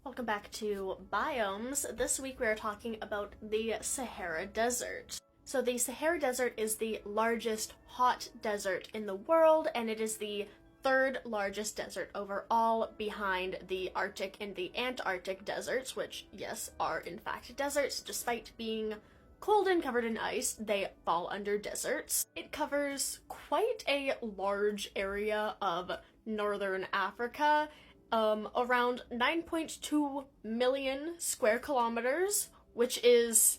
Welcome back to Biomes. This week we are talking about the Sahara Desert. So the Sahara Desert is the largest hot desert in the world, and it is the third largest desert overall behind the Arctic and the Antarctic deserts, which, yes, are in fact deserts. Despite being cold and covered in ice, they fall under deserts. It covers quite a large area of northern Africa, around 9.2 million square kilometers, which is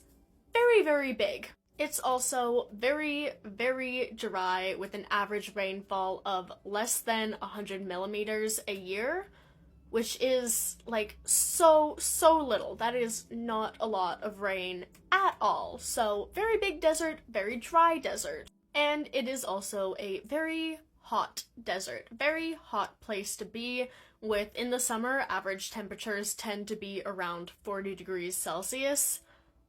very, very big. It's also very, very dry with an average rainfall of less than 100 millimeters a year, which is like so little. That is not a lot of rain at all. So very big desert, very dry desert. And it is also a very hot desert, very hot place to be, with in the summer average temperatures tend to be around 40 degrees Celsius,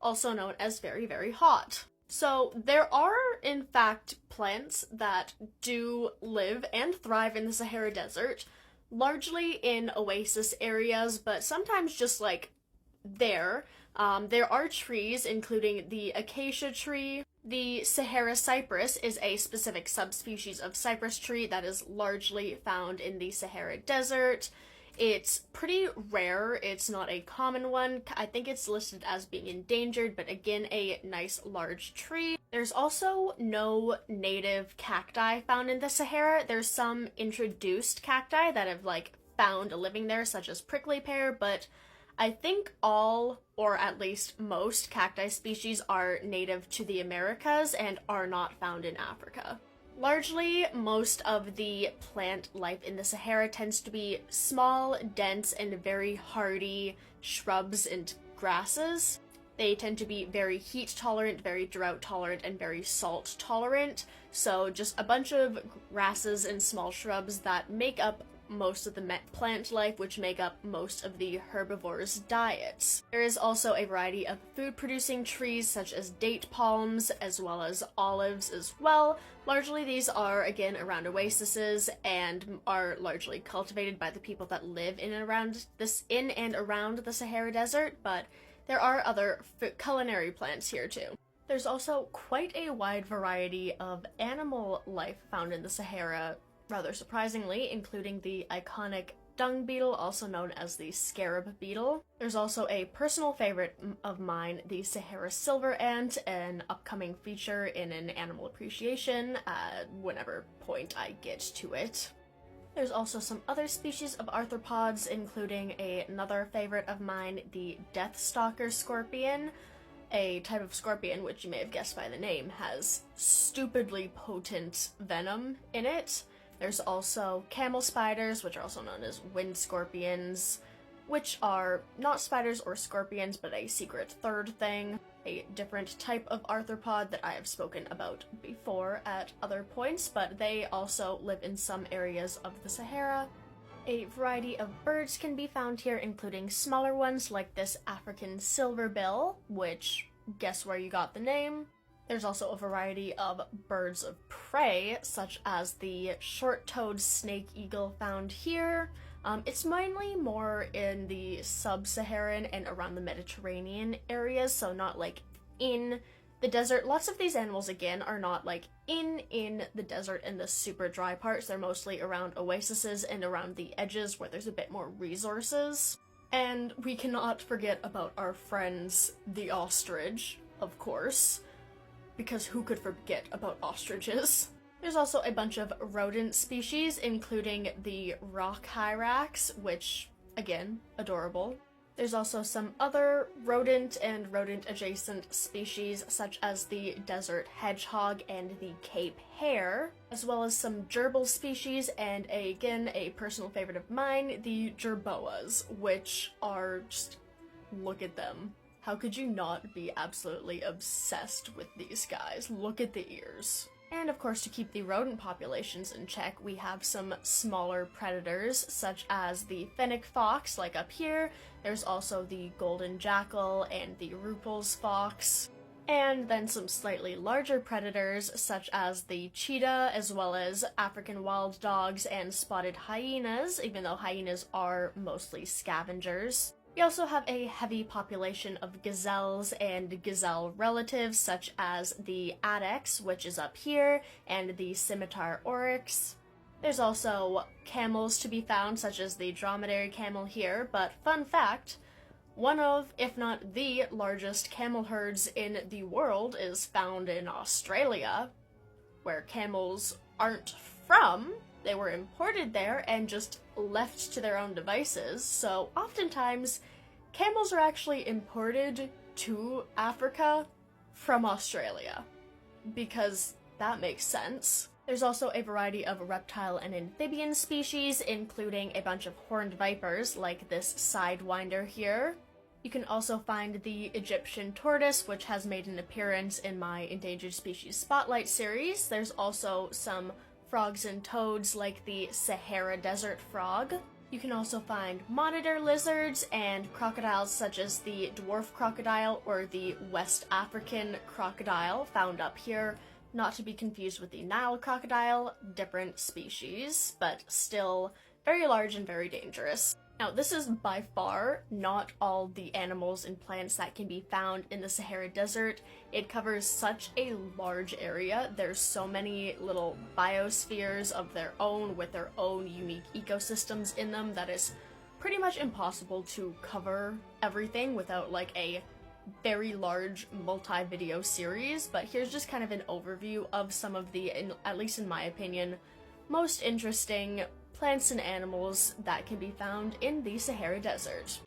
also known as very, very hot. So there are in fact plants that do live and thrive in the Sahara Desert, largely in oasis areas, but sometimes just like there. There are trees, including the acacia tree. The Sahara cypress is a specific subspecies of cypress tree that is largely found in the Sahara Desert. It's pretty rare, it's not a common one. I think it's listed as being endangered, but again, a nice large tree. There's also no native cacti found in the Sahara. There's some introduced cacti that have found a living there, such as prickly pear, but I think all, or at least most, cacti species are native to the Americas and are not found in Africa. Largely, most of the plant life in the Sahara tends to be small, dense, and very hardy shrubs and grasses. They tend to be very heat tolerant, very drought tolerant, and very salt tolerant. So just a bunch of grasses and small shrubs that make up most of the plant life, which make up most of the herbivores' diets. There is also a variety of food-producing trees such as date palms, as well as olives as well. Largely these are, again, around oases and are largely cultivated by the people that live in and around the Sahara Desert, but there are other culinary plants here too. There's also quite a wide variety of animal life found in the Sahara, rather surprisingly, including the iconic dung beetle, also known as the scarab beetle. There's also a personal favorite of mine, the Sahara silver ant, an upcoming feature in an animal appreciation at whenever point I get to it. There's also some other species of arthropods, including another favorite of mine, the deathstalker scorpion. A type of scorpion, which you may have guessed by the name, has stupidly potent venom in it. There's also camel spiders, which are also known as wind scorpions, which are not spiders or scorpions, but a secret third thing, a different type of arthropod that I have spoken about before at other points, but they also live in some areas of the Sahara. A variety of birds can be found here, including smaller ones like this African silverbill, which, guess where you got the name? There's also a variety of birds of prey, such as the short-toed snake eagle found here. It's mainly more in the sub-Saharan and around the Mediterranean areas, so not in the desert. Lots of these animals, again, are not in the desert in the super dry parts. They're mostly around oases and around the edges where there's a bit more resources. And we cannot forget about our friends, the ostrich, of course, because who could forget about ostriches? There's also a bunch of rodent species, including the rock hyrax, which, again, adorable. There's also some other rodent and rodent-adjacent species, such as the desert hedgehog and the Cape hare, as well as some gerbil species, and again, a personal favorite of mine, the jerboas, which are just, look at them. How could you not be absolutely obsessed with these guys? Look at the ears. And of course, to keep the rodent populations in check, we have some smaller predators, such as the fennec fox, like up here. There's also the golden jackal and the Ruppel's fox. And then some slightly larger predators, such as the cheetah, as well as African wild dogs and spotted hyenas, even though hyenas are mostly scavengers. We also have a heavy population of gazelles and gazelle relatives, such as the addax, which is up here, and the scimitar oryx. There's also camels to be found, such as the dromedary camel here, but fun fact, one of, if not the largest camel herds in the world is found in Australia, where camels aren't from. They were imported there and just left to their own devices, so oftentimes camels are actually imported to Africa from Australia, because that makes sense. There's also a variety of reptile and amphibian species, including a bunch of horned vipers, like this sidewinder here. You can also find the Egyptian tortoise, which has made an appearance in my Endangered Species Spotlight series. There's also some frogs and toads, like the Sahara Desert frog. You can also find monitor lizards and crocodiles such as the dwarf crocodile or the West African crocodile, found up here. Not to be confused with the Nile crocodile, different species, but still very large and very dangerous. Now, this is by far not all the animals and plants that can be found in the Sahara Desert. It covers such a large area. There's so many little biospheres of their own with their own unique ecosystems in them that it's pretty much impossible to cover everything without like a very large multi-video series, but here's just kind of an overview of some of the, at least in my opinion, most interesting plants and animals that can be found in the Sahara Desert.